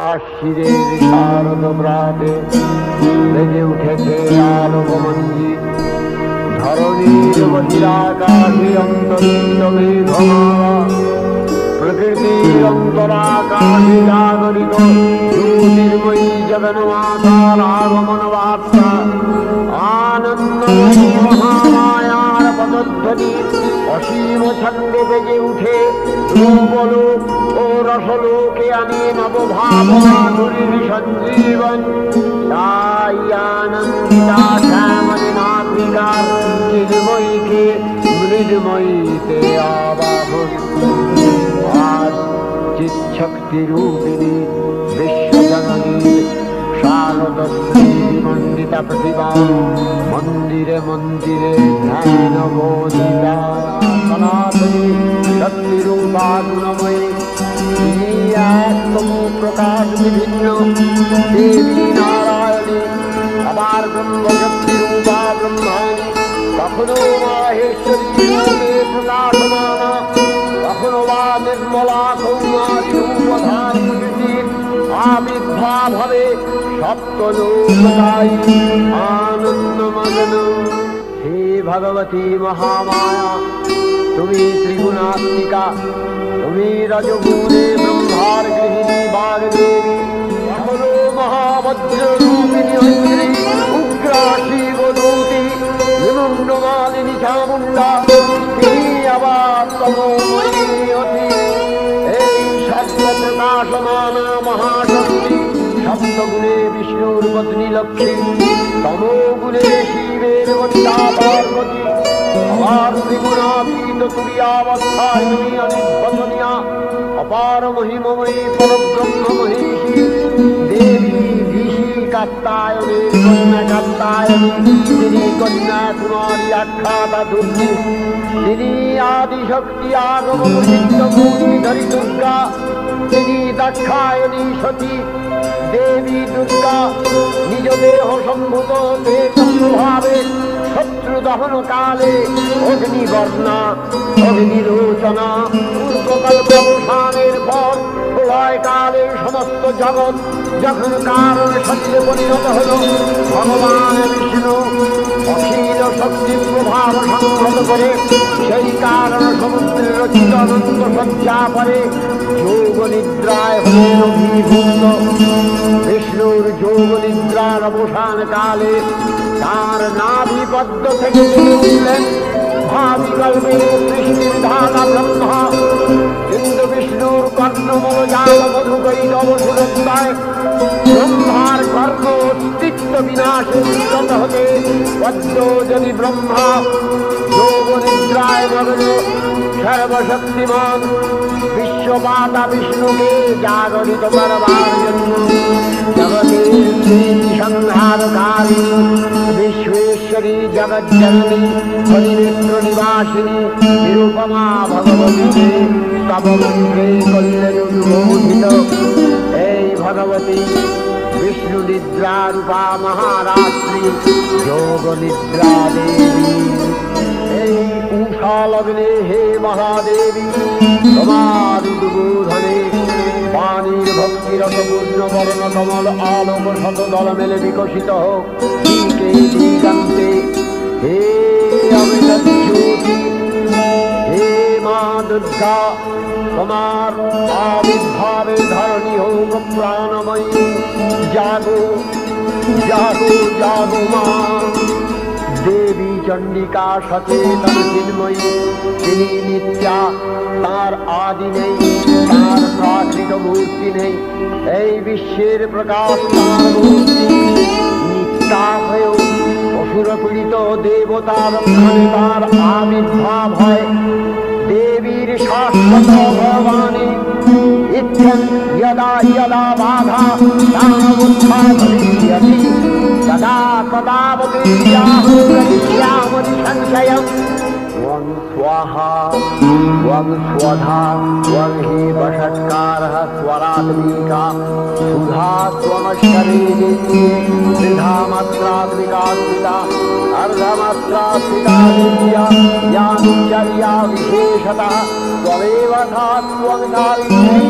শিরের শারদ প্রাতে বেজে উঠেছে আলোকমঞ্জি ধরণীর বহিরাকাশে অন্তরিত মেঘমালা প্রকৃতির অন্তরাকাশে জাগরিত জ্যোতির্ময়ী জগন্মাতার আগমন বার্তা আনন্দ মহামায়ার পদধ্বনি অসীম ছন্দে বেজে উঠে রূপলোক ও রসলোকে আনে নবভাব মাধুরীর সঞ্জীবন তাই আনন্দিতা শ্যামলী নাত্রিকার চিন্ময়ীকে মৃদময়ীতে আবাহন আজ চিৎশক্তি রূপিণী বিশ্বজননী শারদ শ্রী মন্ডিতা প্রতিভা মন্দিরে মন্দিরে ধ্যান বোধিতা সনাতনী শক্তি রূপা গুণময়ী তিনি একতম প্রকাশ বিভিন্ন দেবী নারায়ণী আবার ব্রহ্মশক্তি রূপা ব্রহ্মাণী কখনো মাহেশ্বরী রূপে প্রকাশমানা কখনো বা নির্মলা কৌমারী রূপধারীর আবির্ভাব হবে সপ্তলোকদায়ী আনন্দমগ্ন। হে ভগবতী মহামায়া তুমি ত্রিগুণাত্মিকা তুমি রজগুণে ব্রহ্মার গৃহিণী বাগদেবী কখনো মহাবজ্র রূপিণী ঐন্দ্রী উগ্রা শিবদূতি বিমুণ্ডমালিনী চামুণ্ডা তিনি আবার তমোময়ী অতি এই সর্বপ্রকাশমানা মহাশক্তি সপ্তগুণে বিষ্ণুর পত্নী লক্ষ্মী তমোগুণে শিবের বন্দা পার্বতী আবার ত্রিগুণাতীত তুরীয়াবস্থায় তুমি অনির্বচনীয়া অপার মহিমময়ী পরব্রহ্ম মহিষী দেবী ঋষি কাত্তায়নের কন্যা কাত্তায়নী তিনি কন্যা কুমারী আখ্যাতা দুর্গী তিনি আদিশক্তি আগমন সিদ্ধ মূর্তিধরী দুর্গা তিনি দাক্ষায়ণী সতী দেবী দুর্গা নিজ দেহ সম্ভূত প্রভাবে শত্রু দহন কালে অগ্নিবর্ণা অগ্নিরোচনা পূর্বকল্প অবসানের পর প্রলয় কালে সমস্ত জগৎ যখন কারণ সত্যে পরিণত হল ভগবান বিষ্ণু অখিল শক্তি প্রভাব সংহত করে সেই কারণ সমুদ্রের রচিত অনন্ত সজ্জা পরে যোগ নিদ্রায় হলেন অভিভূত বিষ্ণুর যোগ নিদ্রার অবসান কালে তার নাভিপদ্ম থেকে উঠলেন ভাবিকল্পে সৃষ্টির ধাতা ব্রহ্মা কিন্তু বিষ্ণুর কর্ণমূল জাল মধুকৈতব সুরত্তায় ব্রহ্মার কর্ণ অস্তিত্ব বিনাশে উন্নত হতে পদ্ম যদি ব্রহ্মা যোগ নিদ্রায় মগ্ন সর্বশক্তিমান বিশ্বমাতা বিষ্ণুকে জাগরিত করবার জন্য জগতের সংহারকারী বিশ্বেশ্বরী জগজ্জননী হরিনেত্র নিবাসিনী নিরুপমা ভগবতীকে তব মন্ত্রে করলেন উদ্বোধিত। এই ভগবতী বিষ্ণু নিদ্রা রূপা মহারাত্রি যোগ নিদ্রা দেবী এই উষা লগ্নে হে মহাদেবী তোমার উদ্বোধনে পানির ভক্তি রসপূর্ণ বর্ণ কমল আলোক শতদল মেলে বিকশিত হোক দিগন্তে হে অমৃত জ্যোতি হে মা দুর্গা তোমার আবির্ভাবে ধরণী হোক প্রাণময়ী জাগো জাগো জাগো মা দেবী চণ্ডিকা সচেতন চিন্ময়ী তিনি নিত্যা তার আদি নেই তার প্রাকৃত মূর্তি নেই এই বিশ্বের প্রকাশ তার মূর্তি নিত্যা হয়েও অসুর পীড়িত দেবতা রক্ষণে তার আবির্ভাব হয় দেবীর শাশ্বত ভগবানী ইচ্ছন যদা যদা বাধা তাবুত্থাপরিষ্যতি তদা তদাবতীর্যাহু করিষ্যামি সংশয়ম त्वं स्वाहा त्वं स्वधा त्वं हि वषट्कारः स्वरात्मिका सुधा त्वमक्षरे त्रिधा मात्रात्मिका स्थिता अर्धमात्रास्थिता विद्या यानुचर्या विशेषतः त्वमेव सा त्वं धारिणी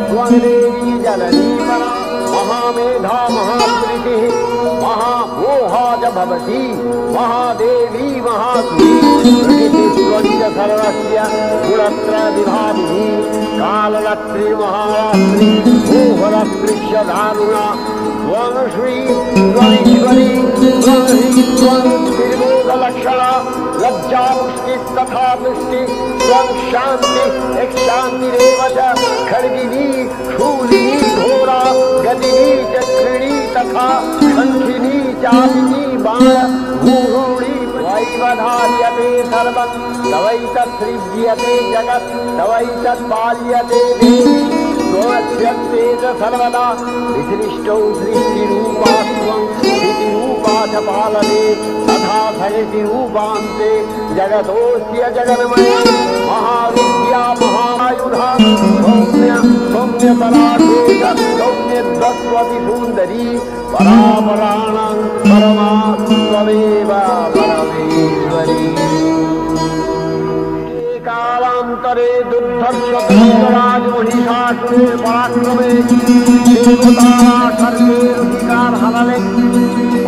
त्वं देवी जननी परा। महामेधा महास्मृति महामोहा च भवति महादेवी महासुरी सर्वस्य गुणत्रय विभागिनी कालरात्रि महारात्रि मोहरात्रिश्च दारुणा त्वं श्री त्वमीश्वरी त्वं त्रिभुवनलक्षणा लज्जा पुष्टि तथा पुष्टि त्वं शान्ति एक शान्तिरेव च खड्गिनी शूलिनी घोरा गतिनी चक्रिणी तथा शङ्खिनी चालिनी बाण भूरूढी वैवधार्यते सर्वं तवैतत्सृज्यते जगत् तवैतत्पाल्यते देवी त्वमस्यन्ते च सर्वदा विसृष्टौ सृष्टिरूपा त्वं स्थितिरूपा च पालने तथा सयतिरूपान्ते जगतोऽस्य जगन्मये महाविद्या महायुधा सौम्यपराधेश सौम्यद्वस्वति सुन्दरी परापराणां परमा त्वमेव परमेश्वरी कालांतरे दुर्धर्ष महिषासुरे पराक्रमे देवता सर्गेर अधिकार हारालेन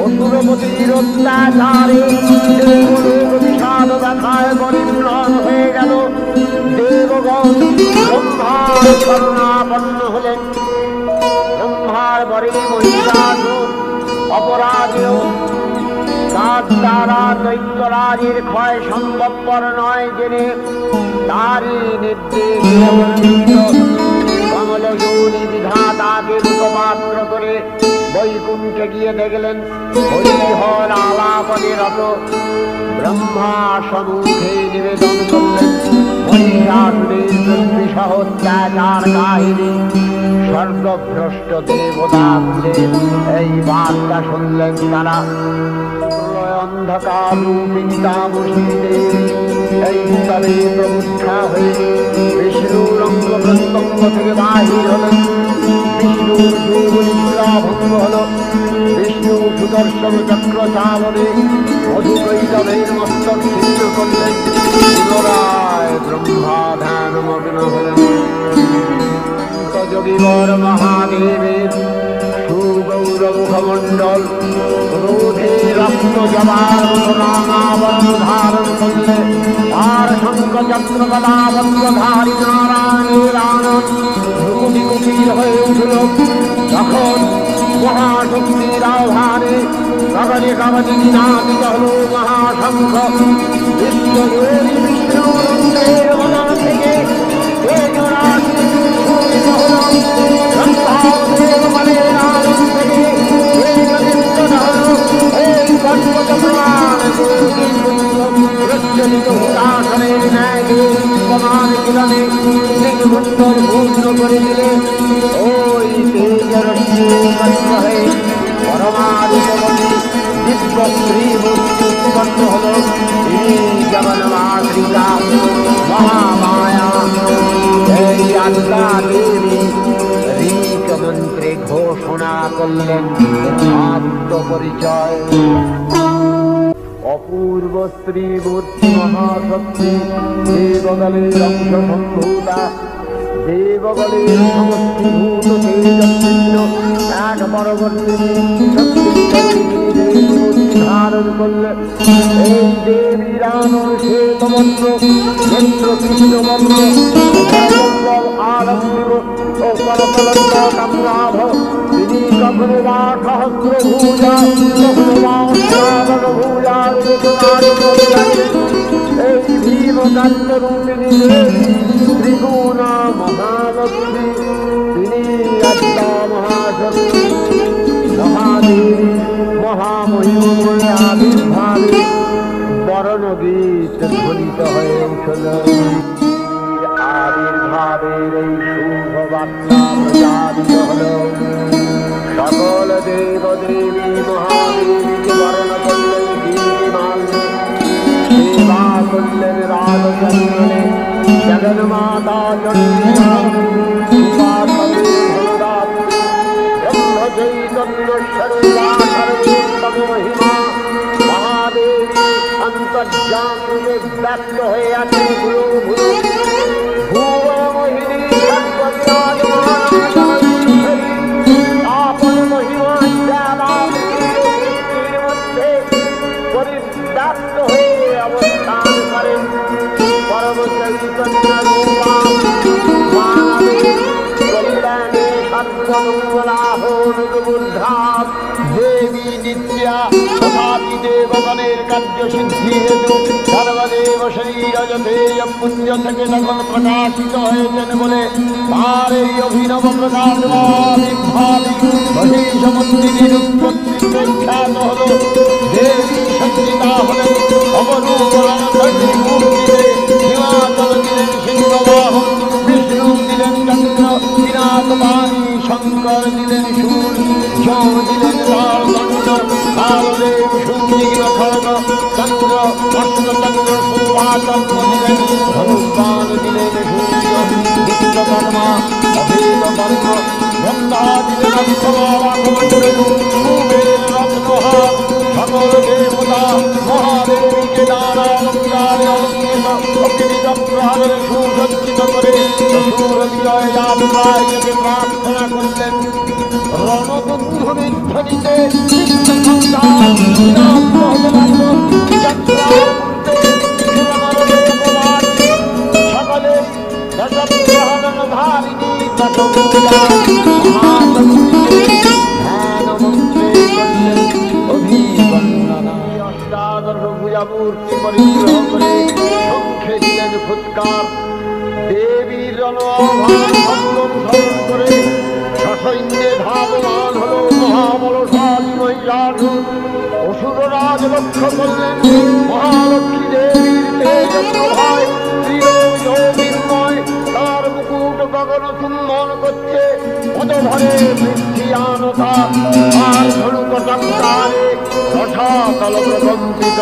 असुरपतिर অত্যাচারে দেবলোক বিষাদ ব্যথায় পরিপূর্ণ হয়ে গেল। দেবগণ ব্রহ্মার শরণাপন্ন হলেন। ব্রহ্মার পরে মহিষাসুর অপরাজেয় তার দ্বারা দৈত্যরাজের ক্ষয় সম্ভবপর নয় জেনে তারই নির্দেশে কমলযোনি বিধাতাকে রূপমাত্র করে বৈকুণ্ঠে গিয়ে দেখলেন হরিহর আলাপনে রত। ব্রহ্মা সম্মুখে নিবেদন করলেন মহিষাসুরের দুর্বিষহ অত্যাচার কাহিনী। স্বর্গভ্রষ্ট দেবতাদের এই বার্তা শুনলেন তারা। অন্ধকার রূপিণী তামসী দেবী এই স্থলে প্রবুদ্ধা হয়ে বিষ্ণুর অঙ্গ প্রত্যঙ্গ থেকে বাহির হলেন। বিষ্ণুর যোগনিদ্রা ভঙ্গ হল। বিষ্ণু সুদর্শন চক্র চালনে মধুকৈটবের মস্তক ছিন্ন করলেন। পুনরায় ব্রহ্মা ধ্যানমগ্ন হলেন। যোগীবর মহাদেবের সুগৌর মুখমণ্ডল ক্রোধে রক্ত জবার রামাবরণ ধারণ করলে আর শঙ্খ চক্র গদাবন্ধ্রধারী নারায়ণের আনন্দ ভ্রুকুটি কুটির হয়ে উঠল। তখন মহাশক্তির আহ্বানে কবলে কবলে নিনাদিত হল মহাশঙ্খ। বিশ্বজোড়ি বিষ্ণুর বদন থেকে পূর্ণ করে দিলে ওই হয়ে পরমাদিবতী দিব্য শ্রী মূর্তি উৎপন্ন হল। জগন্মাতৃকা মহামায়া এই আদ্যা দেবী ঋক মন্ত্রে ঘোষণা করলেন আত্মপরিচয়। অপূর্ব স্ত্রী মূর্তি মহাশক্তি দেবগলের অংশ সম্ভূতা দেবগলের সমষ্টিভূত তেজস্বিন্য এক পরবর্তী শক্তি ধারণ করলে এই দেবীর সে তমন্ত্র নেত্র কৃষ্ণবর্ণ আরম্ভ ও করতলন্ত কামরাভ তিনি কখনো বা সহস্রভূজা কখনো বা শ্রাবণভূজা এই ভীমকান্তরূপিণী দেবী ত্রিগুণা মহালক্ষ্মী তিনি আত্মা মহাশক্তি মহাদেবী মহামহিমময় আবির্ভাবে বরণগীত ধ্বনিত হয়ে উঠল। আবির্ভাবের এই শুভ বার্তা প্রচারিত হল। সকল দেব দেবী মহাদেবীকে বরণ করলেন গীতিমাল্যে, সেবা করলেন রাজচন্দ্রনে। জগন্মাতা চন্দ্রিকা ব্রহ্মচৈতন্য সর্বোত্তম মহিমা মহাদেবী অন্তর্যামে ব্যক্ত হয়ে আছেন ভুলো ভুলো। ভুব মোহিনী সর্ববিরাজমান দেবী নিত্যা তথাপি দেবগণের কার্য সিদ্ধি হেতু সর্বদেব শরীরজতেয় পুঞ্জ থেকে তখন প্রকাশিত হয়েছেন বলে তার এই অভিনব প্রকাশভাবী সমুদ্রীর উৎপত্তি বিখ্যাত হল। দেবী সঞ্চিতা হলেন অবরূপ মূর্তিতে, হিমাচল দিলেন সিংহবাহন, বিষ্ণু দিলেন চন্দ্র বিরাটবাণী, শঙ্কর দিলেন শূল, যম দিলেন লাল দণ্ড, কালদেব সুন্দর খড়গ, চন্দ্র অষ্টচন্দ্র সৌভাচন্দ্র দিলেন, ধনুর্বাণ দিলেন সূর্য, বিশ্বকর্মা অভেদ বর্ণ, ব্রহ্মা দিলেন অক্ষমালাখমণ্ডলু, কুবের রত্নহার, সকল দেবতা মহাদেবীকে নানা অলঙ্কারে অলঙ্কৃত অগ্নিত প্রহারের সুসজ্জিত করে সুর বিজয় যাত্রায়কে প্রার্থনা করলেন। রণবন্ধু বিধ্বনিতে সকলে দশপ্রহরণধারিণী মূর্তি পরিগ্রহ করে শঙ্খে দিলেন ফুৎকার। দেবীর রণাভান করে সসৈন্যে ধাবমান হল মহাবলশালী মহিষাসুর। অসুররাজ লক্ষ্য করলেন মহালক্ষ্মী দেবীর তেজ প্রভায় ত্রিলোকময়, তার মুকুট গগন চুম্বন করছে, পদভরে বৃদ্ধিয়ানতা আর ধনুকটঙ্কারে রসাতল প্রকম্পিত।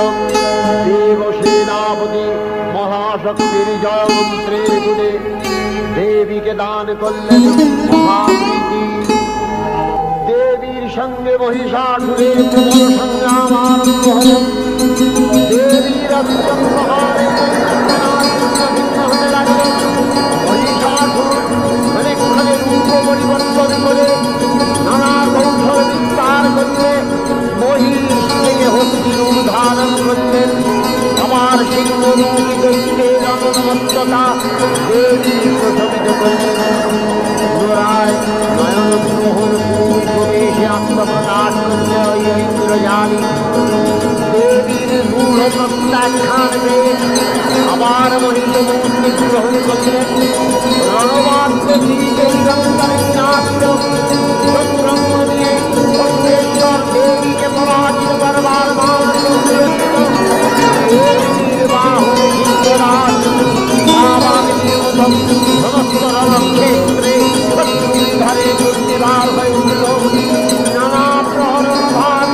দেবসেনাপতি মহাশক্তির জয়মন্ত্রের গুণে দেবীকে দান করলেন মহাপ্রীতি। দেবীর সঙ্গে মহিষাসুরের প্রবল সংগ্রাম আরম্ভ হল। দেবীর অস্ত্রপ্রহারে হতে লাগল। মহিষাসুর অনেকখানে রূপ পরিবর্তন করে নানা কৌশল বিস্তার করলে মহিষ থেকে হস্তিরূপ ধারণ করলেন। আমার সিংহরূপী দৈত্যের অনন্যতা দেবী প্রশমিত করলেন। পুনরায় নয়ন মোহন প্রবেশে আত্মপ্রকাশ করলে ওই ইন্দ্রজালী। দেবীর রূঢ় প্রত্যাখ্যান পেয়ে আবার মহিষ মূর্তি গ্রহণ করলেন। রণবাদ্য নিয়ে সর্বেশ্বর দেবীকে পরাজিত করবার সমস্ত রণক্ষেত্রে শত্রুধারে দুর্নিবার হয়ে উঠল। নানা প্রহরণ ভাগ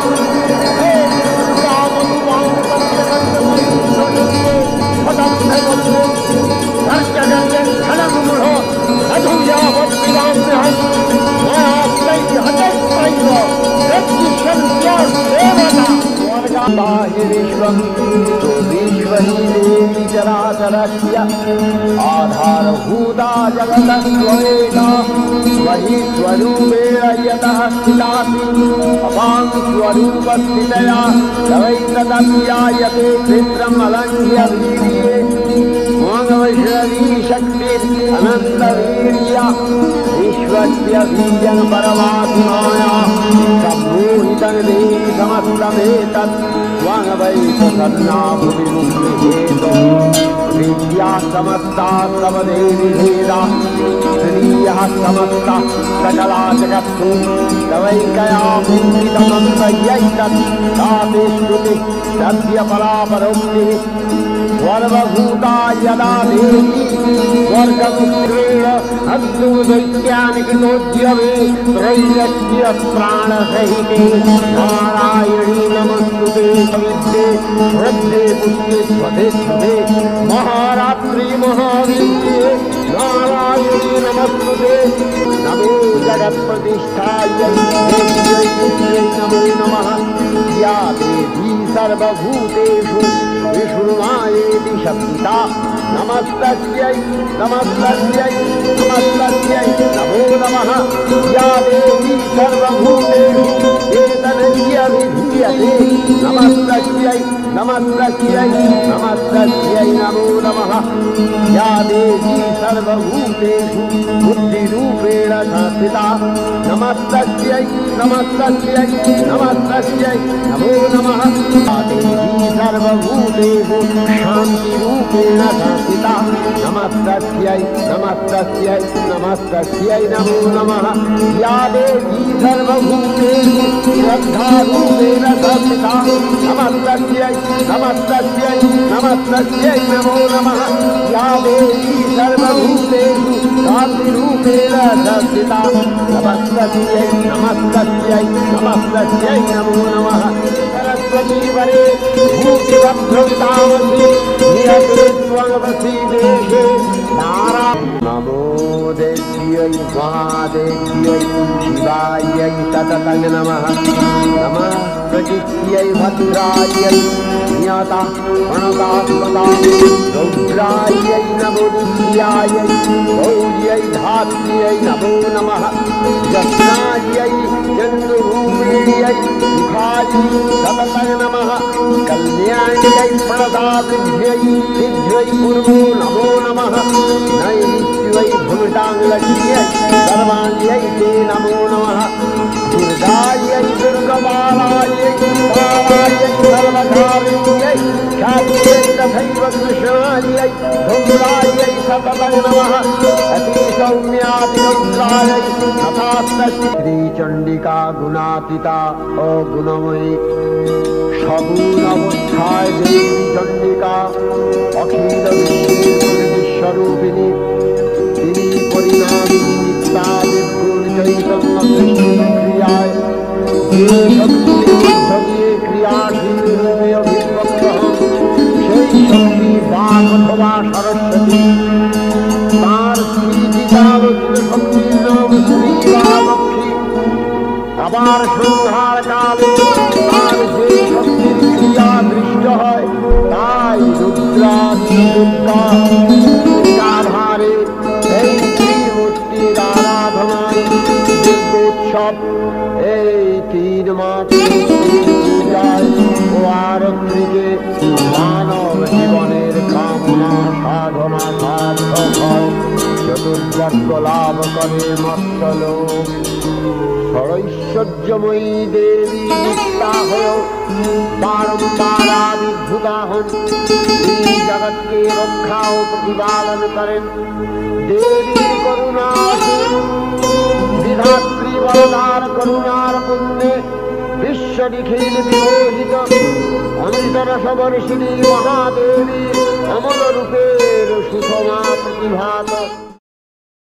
आधारभूता जगतस्त्वमेव वही स्वरूपेण यतः स्थितासि अपां स्वरूपस्थितया तवैतदप्यायते क्षेत्रम् अलङ्घ्य वीर्ये मोहवैष्णवी शक्तिरनन्तवीर्या विश्वस्य बीजं परमात्माया सम्मोहितं देवी समस्तमेतत् त्वं वैतसन्नाभुविमुक्तिहेतो विद्या समस्ता समदेवी भेदा स्त्रियः समस्ता सकला जगत्सु तवैकया मुक्तितमन्वयैतत् ताते श्रुतिः तस्य परापरोक्तिः सर्वभूता यदा देवी स्वर्गमुक्तेन अद्भुतैत्यानिकृतोद्यमे त्रैलक्ष्य प्राणसहिते नारायणी नमस्तुते सविद्ये वृद्धे पुष्टे स्वधे स्वधे महारात्रि महावीर्ये नारायणी नमस्तुते नमो जगत्प्रतिष्ठाय देव्यै नमो नमः या देवी सर्वभूतेषु विष्णुमायेति शब्दिता नमस्तस्यै नमस्तस्यै नमस्तस्यै नमो नमः या देवी सर्वभूतेषु एतदस्य विधीयते नमस्तस्यै नमस्तस्यै नमस्तस्यै नमो नमः। या देवी सर्वभूतेषु बुद्धिरूपेण संस्थिता नमस्तस्यै नमस्तस्यै नमस्तस्यै नमो नमः। या देवी सर्वभूतेषु शान्तिरूपेण संस्थिता नमस्तस्यै नमस्तस्यै नमस्तस्यै नमो नमः। या देवी सर्वभूतेषु श्रद्धारूपेण संस्थिता नमस्तस्यै नमस्तस्यै नमस्तस्यै नमो नमः। या देवी सर्वभूतेषु शान्तिरूपेण संस्थिता नमस्तस्यै नमस्तस्यै नमस्तस्यै नमो नमः। सरस्वती वरे भूतिभद्रवितामसि नियते त्वमसि देशे नमो देव्यै महादेव्यै शिवायै सततं नमः। नमः प्रकृत्यै भद्रायै नियता प्रणतात्मता रौद्रायै नमो नित्यायै गौर्यै धात्र्यै नमो नमः। जस्नायै चन्द्ररूपिण्यै सुखायै सततं नमः। कल्याण्यै प्रणताभ्यै सिद्ध्यै पूर्वो नमो नमः। नैमित्यै भूमिटाङ्गलक्ष्म्यै सर्वाण्यै ते नमो नमः। दुर्गायै दुर्गमालायै कालायै सर्वकारिण्यै ख्यात्यै तथैव कृष्णायै धूम्रायै सततं नमः। अतिसौम्यातिरौद्रायै तथास्तस्यै। श्रीचण्डिका गुणातीता अगुणमयी सगुण अवस्थाय देवी चण्डिका अखिल विश्वस्वरूपिणी তিনি পরিণামিনী নিত্যা নির্গুণ চৈতন্য ক্রিয়ায় যে শক্তির মধ্য দিয়ে ক্রিয়াশীল রূপে অভিব্যক্ত হন সেই শক্তি বাক অথবা সরস্বতী। তার শ্রীচিতালোচিত শক্তির নাম শ্রী লক্ষ্মী। আবার সন্ধ্যার কালে তার যে শক্তির ক্রিয়া দৃষ্ট হয় তাই রুদ্রা দুর্গা আধারে এই ত্রিমূর্তির আরাধনায় দুর্গোৎসব এই 3 মাস পূজায় ও আরতিকে মানব জীবনের কামনা সাধনা সার্থক হয়। চতুর্যজ্ঞ লাভ করে মর্ত্যলোক। ষড়ৈশ্বর্যময়ী দেবী নিত্যা হয়ে বারম্বার আবির্ভূতা হন। এই জগৎকে রক্ষা ও প্রতিপালন করেন। দেবীর করুণা বিধাত্রী বরদার করুণার পুণ্যে বিশ্ব নিখিল বিমোহিত অমৃত রসবর্ষিণী মহাদেবী অমল রূপের সুষমা প্রতিভাত।